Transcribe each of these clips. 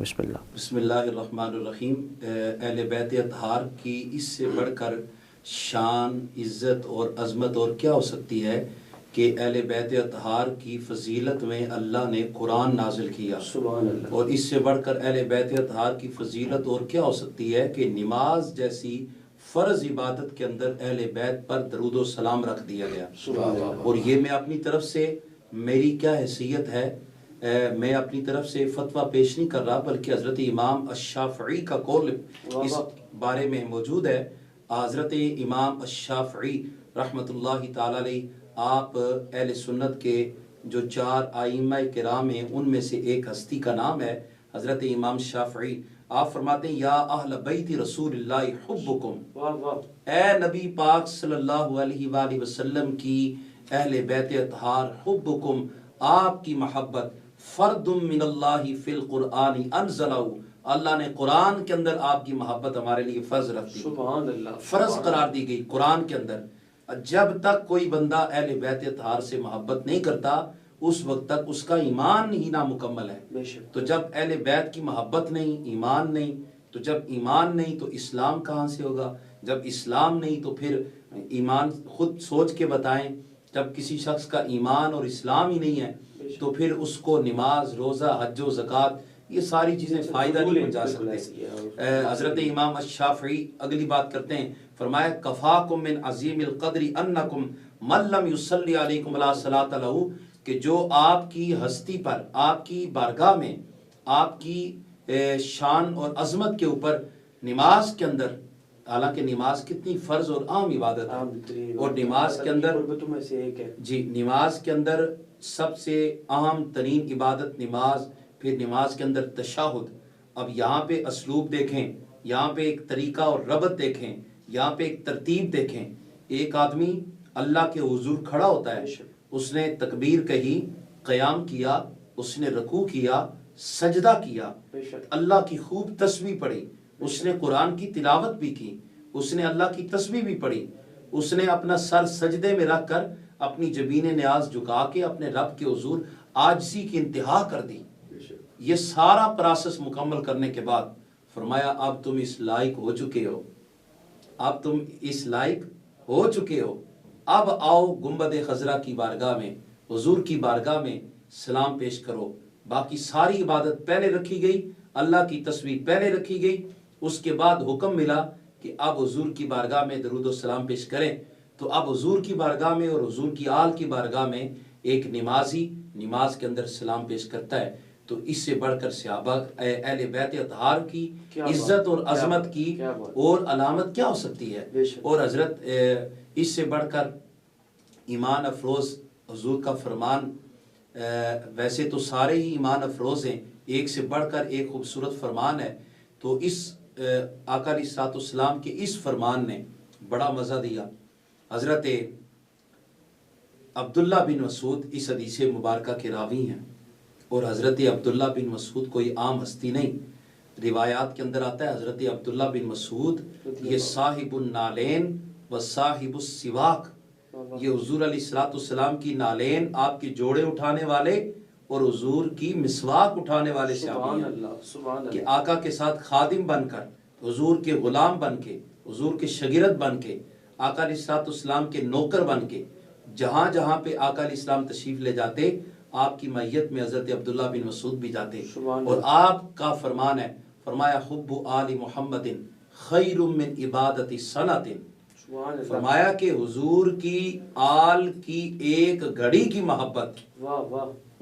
بسم اللہ الرحمن الرحیم۔ اہل بیت اطہار کی اس سے بڑھ کر شان، عزت اور عظمت اور کیا ہو سکتی ہے کہ اہل بیت اطہار کی فضیلت میں اللہ نے قرآن نازل کیا، سبحان اللہ۔ اور اس سے بڑھ کر اہل بیت اطہار کی فضیلت اور کیا ہو سکتی ہے کہ نماز جیسی فرض عبادت کے اندر اہل بیت پر درود و سلام رکھ دیا گیا۔ سبحان اللہ۔ اور یہ میں اپنی طرف سے، میری کیا حیثیت ہے، میں اپنی طرف سے فتویٰ پیش نہیں کر رہا، بلکہ حضرت امام الشافعی کا قول اس بارے میں موجود ہے۔ حضرت امام الشافعی رحمۃ اللہ تعالی علیہ، آپ اہل سنت کے جو 4 ائمہ کرام ہیں ان میں سے ایک ہستی کا نام ہے حضرت امام شافعی۔ آپ فرماتے ہیں یا اہل بیت رسول اللہ حبکم، اے نبی پاک صلی اللہ علیہ وآلہ وسلم کی اہل بیت اطہار، حبکم آپ کی محبت، فرد من اللہ فی القرآن انزلہ، اللہ نے قرآن کے اندر آپ کی محبت ہمارے لیے فرض رکھ دی، سبحان اللہ، فرض قرار دی گئی قرآن کے اندر۔ جب تک کوئی بندہ اہل بیت اطہار سے محبت نہیں کرتا اس وقت تک اس کا ایمان ہی نامکمل ہے۔ تو جب اہل بیت کی محبت نہیں، ایمان نہیں، تو جب ایمان نہیں تو اسلام کہاں سے ہوگا؟ جب اسلام نہیں تو پھر ایمان خود سوچ کے بتائیں، جب کسی شخص کا ایمان اور اسلام ہی نہیں ہے تو پھر اس کو نماز، روزہ، حج و زکوٰۃ یہ ساری چیزیں فائدہ نہیں پہنچا سکتے۔ حضرت امام الشافعی اگلی بات کرتے ہیں، فرمایا کفاکم من عظیم القدر انکم من لم یصلی علیکم لا صلاۃ لہ، کہ جو آپ کی ہستی پر، آپ کی بارگاہ میں، آپ کی شان اور عظمت کے اوپر نماز کے اندر، حالانکہ نماز کتنی فرض اور عام عبادت ہے، اور نماز کے اندر جی نماز کے اندر سب سے اہم ترین عبادت نماز، پھر نماز کے اندر تشہد۔ اب یہاں پہ اسلوب دیکھیں، یہاں پہ ایک طریقہ اور ربط دیکھیں، یہاں پہ ایک ترتیب دیکھیں۔ ایک آدمی اللہ کے حضور کھڑا ہوتا ہے، اس نے تکبیر کہی، قیام کیا، اس نے رکوع کیا، سجدہ کیا، اللہ کی خوب تسبیح پڑھی، اس نے قرآن کی تلاوت بھی کی، اس نے اللہ کی تسبیح بھی پڑھی، اس نے اپنا سر سجدے میں رکھ کر اپنی جبین نیاز جھکا کے اپنے رب کے حضور عاجزی کی انتہا کر دی۔ یہ سارا پروسیس مکمل کرنے کے بعد فرمایا اب تم اس لائق ہو چکے ہو، اب تم اس لائق ہو چکے ہو، اب آؤ گنبد خضرا کی بارگاہ میں، حضور کی بارگاہ میں سلام پیش کرو۔ باقی ساری عبادت پہلے رکھی گئی، اللہ کی تسبیح پہلے رکھی گئی، اس کے بعد حکم ملا کہ اب حضور کی بارگاہ میں درود و سلام پیش کریں۔ تو اب حضور کی بارگاہ میں اور حضور کی آل کی بارگاہ میں ایک نمازی نماز کے اندر سلام پیش کرتا ہے۔ تو اس سے بڑھ کر صحابہ اہل بیت اطہار کی عزت اور عظمت کی اور علامت کیا ہو سکتی ہے؟ اور حضرت اس سے بڑھ کر ایمان افروز حضور کا فرمان، ویسے تو سارے ہی ایمان افروز ہیں، ایک سے بڑھ کر ایک خوبصورت فرمان ہے۔ تو اس آقا علیہ الصلوۃ والسلام کے اس فرمان نے بڑا مزہ دیا۔ حضرت عبداللہ بن مسعود اس حدیث مبارکہ کے راوی ہیں، اور حضرت عبداللہ بن مسعود کوئی عام ہستی نہیں۔ روایات کے اندر آتا ہے حضرت عبداللہ بن مسعود یہ صاحب النالین و صاحب السواک، یہ حضور علیہ الصلوۃ والسلام کی نالین، آپ کے جوڑے اٹھانے والے اور حضور کی مسواک اٹھانے والے صحابی ہیں، کہ آقا کے ساتھ خادم بن کر، حضور کے غلام بن کے، حضور کے شاگرد بن کے، آقا علیہ الصلوۃ والسلام کے نوکر بن کے، جہاں جہاں پہ آقا علیہ السلام تشریف لے جاتے آپ کی معیت میں حضرت عبداللہ بن مسعود بھی جاتے، اور آپ کا فرمان ہے، فرمایا حب آل محمد خیر من عبادت سنۃ، فرمایا کہ حضور کی آل کی ایک گھڑی کی محبت،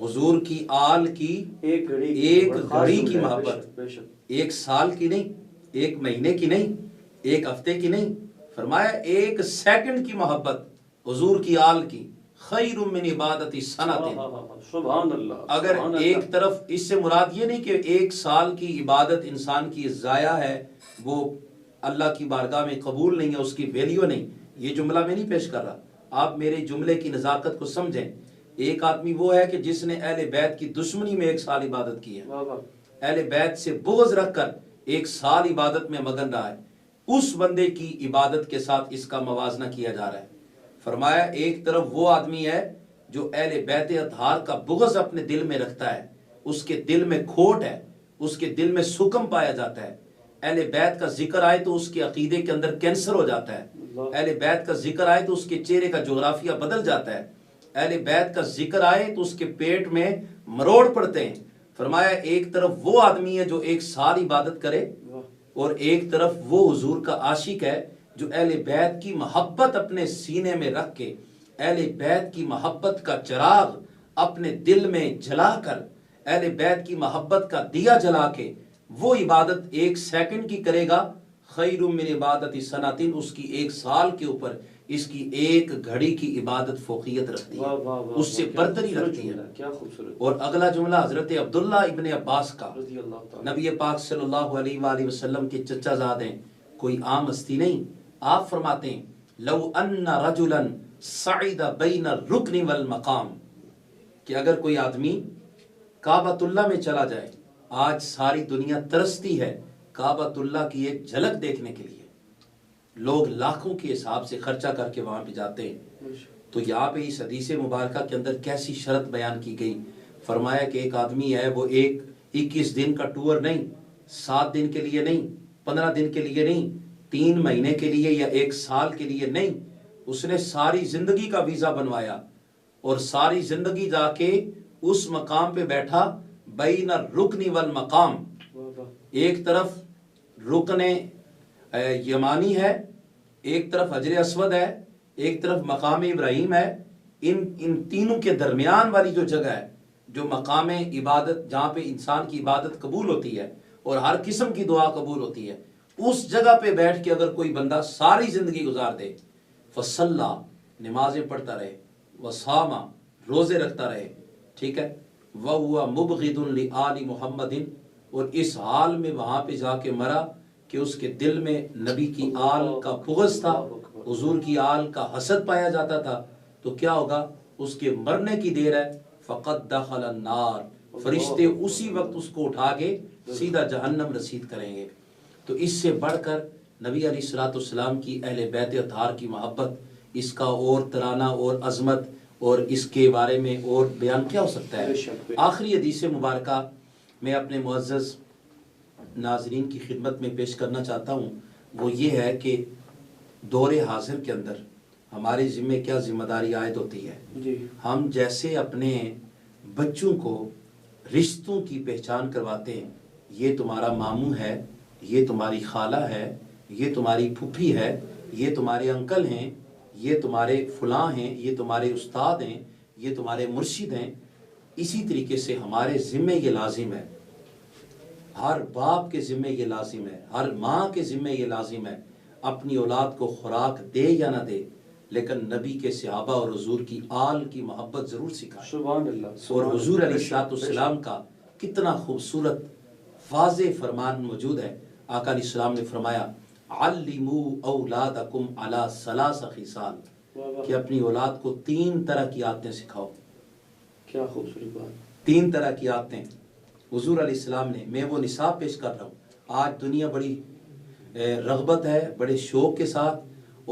حضور کی آل کی ایک گھڑی کی محبت، ایک سال کی نہیں، ایک مہینے کی نہیں، ایک ہفتے کی نہیں، فرمایا ایک سیکنڈ کی محبت حضور کی آل کی خیر من عبادت سنۃ۔ سبحان اللہ۔ اگر ایک طرف اس سے مراد یہ نہیں کہ ایک سال کی عبادت انسان کی ضائع ہے، وہ اللہ کی بارگاہ میں قبول نہیں ہے، اس کی ویلیو نہیں، یہ جملہ میں نہیں پیش کر رہا، آپ میرے جملے کی نزاکت کو سمجھیں۔ ایک آدمی وہ ہے کہ جس نے اہل بیت کی دشمنی میں 1 سال عبادت کی ہے، اہل بیت سے بغض رکھ کر 1 سال عبادت میں مگن رہا ہے، اس بندے کی عبادت کے ساتھ اس کا موازنہ کیا جا رہا ہے۔ فرمایا ایک طرف وہ آدمی ہے جو اہل بیت اطہار کا بغض اپنے دل میں رکھتا ہے، اس کے دل میں کھوٹ ہے، اس کے دل میں سکم پایا جاتا ہے. اہل بیت کا ذکر آئے تو اس کے عقیدے کے اندر کینسر ہو جاتا ہے. اہل بیت کا ذکر آئے تو اس کے چہرے کا جغرافیہ بدل جاتا ہے. اہل بیت کا ذکر آئے تو اس کے پیٹ میں مروڑ پڑتے ہیں. فرمایا ایک طرف وہ آدمی ہے جو ایک سال عبادت کرے اور ایک طرف وہ حضور کا عاشق ہے جو اہل بیت کی محبت اپنے سینے میں رکھ کے اہل بیت کی محبت کا چراغ اپنے دل میں جلا کر اہل بیت کی محبت کا دیا جلا کے وہ عبادت ایک سیکنڈ کی کرے گا. خیر من عبادت سنتین، اس کی ایک سال کے اوپر اس کی ایک گھڑی کی عبادت فوقیت رکھتی ہے، اس سے برتری رکھتی ہے. کیا خوبصورت. اور اگلا جملہ حضرت عبداللہ ابن عباس کا، رضی اللہ تعالی. نبی پاک صلی اللہ علیہ وآلہ وسلم کے چچا زاد ہیں، کوئی عام ہستی نہیں. آپ فرماتے ہیں لو ان رجلا صعد بین الرکن والمقام، کہ اگر کوئی آدمی کعبۃ اللہ میں چلا جائے. آج ساری دنیا ترستی ہے کعبۃ اللہ کی ایک جھلک دیکھنے کے لیے، لوگ لاکھوں کے حساب سے خرچہ کر کے وہاں پہ جاتے ہیں. تو یہاں پہ اس حدیث مبارکہ کے اندر کیسی شرط بیان کی گئی. فرمایا کہ ایک آدمی ہے وہ 21 دن کا ٹور نہیں، 7 دن کے لیے نہیں، 15 دن کے لیے نہیں، 3 مہینے کے لیے یا 1 سال کے لیے نہیں، اس نے ساری زندگی کا ویزا بنوایا اور ساری زندگی جا کے اس مقام پہ بیٹھا. بین الرکن والمقام، ایک طرف رکن یمانی ہے، ایک طرف حجر اسود ہے، ایک طرف مقام ابراہیم ہے. ان تینوں کے درمیان والی جو جگہ ہے، جو مقام عبادت جہاں پہ انسان کی عبادت قبول ہوتی ہے اور ہر قسم کی دعا قبول ہوتی ہے، اس جگہ پہ بیٹھ کے اگر کوئی بندہ ساری زندگی گزار دے، فصلی، نمازیں پڑھتا رہے، وصام، روزے رکھتا رہے، ٹھیک ہے، وَهُوَ مُبْغِضٌ لِآلِ مُحَمَّدٍ، اور اس حال میں وہاں پہ جا کے مرا کہ اس کے دل میں نبی کی آل کا بغض تھا، حضور کی آل کا حسد پایا جاتا تھا، تو کیا ہوگا؟ اس کے مرنے کی دیر ہے. فَقَدْ دَخَلَ النَّارِ، فرشتے اسی وقت اس کو اٹھا کے سیدھا جہنم رسید کریں گے. تو اس سے بڑھ کر نبی علیہ الصلوۃ والسلام کی اہل بیت اطہار کی محبت، اس کا اور ترانہ اور عظمت اور اس کے بارے میں اور بیان کیا ہو سکتا ہے. آخری حدیث مبارکہ میں اپنے معزز ناظرین کی خدمت میں پیش کرنا چاہتا ہوں، وہ یہ ہے کہ دور حاضر کے اندر ہمارے ذمہ کیا ذمہ داری عائد ہوتی ہے. ہم جیسے اپنے بچوں کو رشتوں کی پہچان کرواتے ہیں، یہ تمہارا ماموں ہے، یہ تمہاری خالہ ہے، یہ تمہاری پھوپھی ہے، یہ تمہارے انکل ہیں، یہ تمہارے فلاں ہیں، یہ تمہارے استاد ہیں، یہ تمہارے مرشد ہیں. اسی طریقے سے ہمارے ذمہ یہ لازم ہے، ہر باپ کے ذمہ یہ لازم ہے، ہر ماں کے ذمہ یہ لازم ہے، اپنی اولاد کو خوراک دے یا نہ دے لیکن نبی کے صحابہ اور حضور کی آل کی محبت ضرور سکھائے. سبحان اللہ. اور حضور علیہ السلام کا کتنا خوبصورت واضح فرمان موجود ہے. آقا علیہ السلام نے فرمایا علموا اولادکم علی 3 خصال، کہ اپنی اولاد کو 3 طرح کی عادتیں سکھاؤ. کیا خوبصورت بات. 3 طرح کی عادتیں حضور علیہ السلام نے. میں وہ نصاب پیش کر رہا ہوں. آج دنیا بڑی رغبت ہے، بڑے شوق کے ساتھ،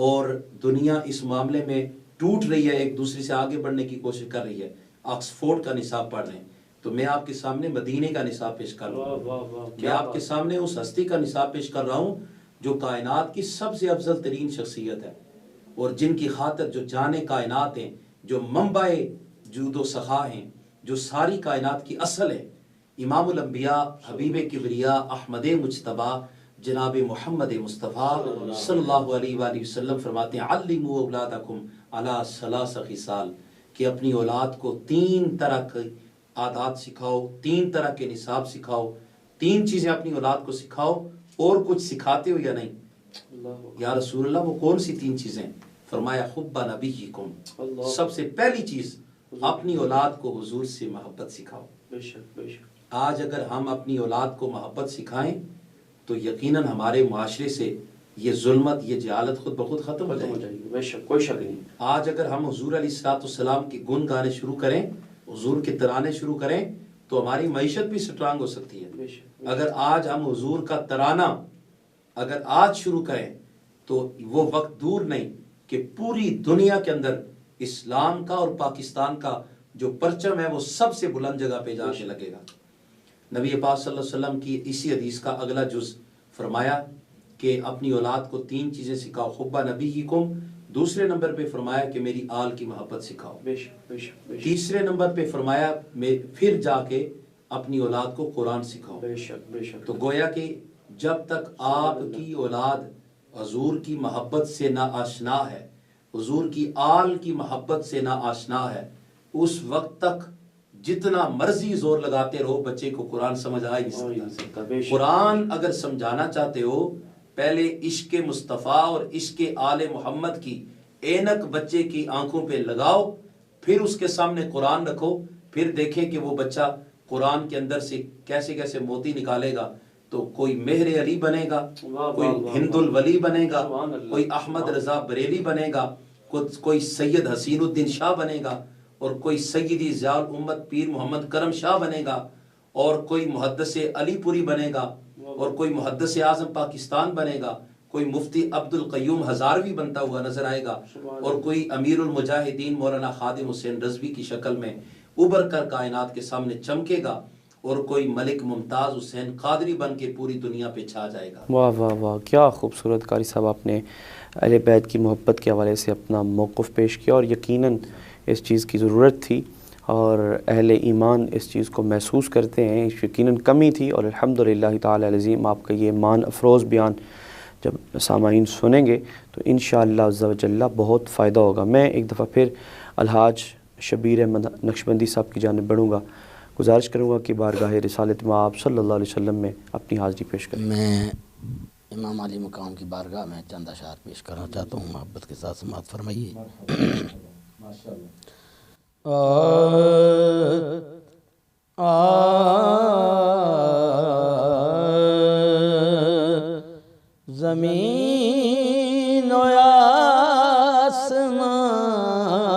اور دنیا اس معاملے میں ٹوٹ رہی ہے، ایک دوسرے سے آگے بڑھنے کی کوشش کر رہی ہے. آکسفورڈ کا نصاب پڑھ رہے ہیں، تو میں آپ کے سامنے مدینے کا نصاب پیش کر رہا ہوں. میں آپ کے سامنے اس ہستی کا نصاب پیش کر رہا ہوں جو کائنات کی سب سے افضل ترین شخصیت ہے، اور جن کی خاطر جو جان کائنات ہیں، جو منبع جود و سخا ہیں، جو ساری کائنات کی اصل ہے. امام الانبیاء، حبیب کبریا، احمد مجتبی، جناب محمد مصطفیٰ صلی اللہ علیہ وآلہ وسلم فرماتے ہیں علموا اولادکم علی 3 خصال، کہ اپنی اولاد کو 3 طرح کے عادات سکھاؤ، 3 طرح کے نصاب سکھاؤ. 3 چیزیں اپنی اولاد کو سکھاؤ. اور کچھ سکھاتے ہو یا نہیں؟ یا رسول اللہ وہ کون سی 3 چیزیں؟ فرمایا حب نبیکم، سب سے پہلی چیز اپنی اولاد کو حضور سے محبت سکھاؤ. بے شک بے شک. آج اگر ہم اپنی اولاد کو محبت سکھائیں تو یقیناً ہمارے معاشرے سے یہ ظلمت، یہ جہالت خود بخود ختم ہو جائے گی. بے شک، کوئی شک نہیں. آج اگر ہم حضور علیہ السلام کے گن گانے شروع کریں، حضور کے ترانے شروع کریں، تو ہماری معیشت بھی سٹرانگ ہو سکتی ہے. بے شک. اگر آج ہم حضور کا ترانہ اگر آج شروع کریں تو وہ وقت دور نہیں کہ پوری دنیا کے اندر اسلام کا اور پاکستان کا جو پرچم ہے وہ سب سے بلند جگہ پہ جا کے لگے گا. نبی پاک صلی اللہ علیہ وسلم کی اسی حدیث کا اگلا جز فرمایا کہ اپنی اولاد کو 3 چیزیں سکھاؤ، حب نبیکم، دوسرے نمبر پہ فرمایا کہ میری آل کی محبت سکھاؤ، بے شک بے شک بے شک تیسرے نمبر پہ فرمایا پھر جا کے اپنی اولاد کو قرآن سکھاؤ۔ بے شک بے شک۔ تو گویا کہ جب تک آپ کی اولاد حضور کی محبت سے نا آشنا ہے، حضور کی آل کی محبت سے نا آشنا ہے، اس وقت تک جتنا مرضی زور لگاتے رہو بچے کو قرآن سمجھ آ ہی نہیں سکتا۔ قرآن اگر سمجھانا چاہتے ہو پہلے عشق مصطفیٰ اور عشق آل محمد کی اینک بچے کی آنکھوں پہ لگاؤ، پھر اس کے سامنے قرآن رکھو، پھر دیکھیں کہ وہ بچہ قرآن کے اندر سے کیسے کیسے موتی نکالے گا۔ تو کوئی مہر علی بنے گا، کوئی ہند الولی بنے گا، کوئی احمد رضا بریلی بنے گا، کوئی سید حسین الدین شاہ بنے گا، اور کوئی سیدی ضیاء الامت پیر محمد کرم شاہ بنے گا، اور کوئی محدث علی پوری بنے گا، اور کوئی محدث اعظم پاکستان بنے گا، کوئی مفتی عبد القیوم ہزاروی بنتا ہوا نظر آئے گا، اور کوئی امیر المجاہدین مولانا خادم حسین رضوی کی شکل میں ابھر کر کائنات کے سامنے چمکے گا، اور کوئی ملک ممتاز حسین قادری بن کے پوری دنیا پہ چھا جائے گا۔ واہ واہ واہ، کیا خوبصورت قاری صاحب آپ نے اہل بیت کی محبت کے حوالے سے اپنا موقف پیش کیا، اور یقیناً اس چیز کی ضرورت تھی، اور اہل ایمان اس چیز کو محسوس کرتے ہیں، یقیناً کمی تھی، اور الحمدللہ تعالی العظیم آپ کا یہ ایمان افروز بیان جب سامعین سنیں گے تو انشاءاللہ عز و جل بہت فائدہ ہوگا۔ میں ایک دفعہ پھر الحاج شبیر احمد نقشبندی صاحب کی جانب بڑھوں گا، گزارش کروں گا کہ بارگاہ رسالت میں آپ صلی اللہ علیہ وسلم میں اپنی حاضری پیش کریں۔ میں امام علی مقام کی بارگاہ میں چند اشعار پیش کرنا چاہتا ہوں، محبت کے ساتھ سماعت فرمائیے۔ زمین و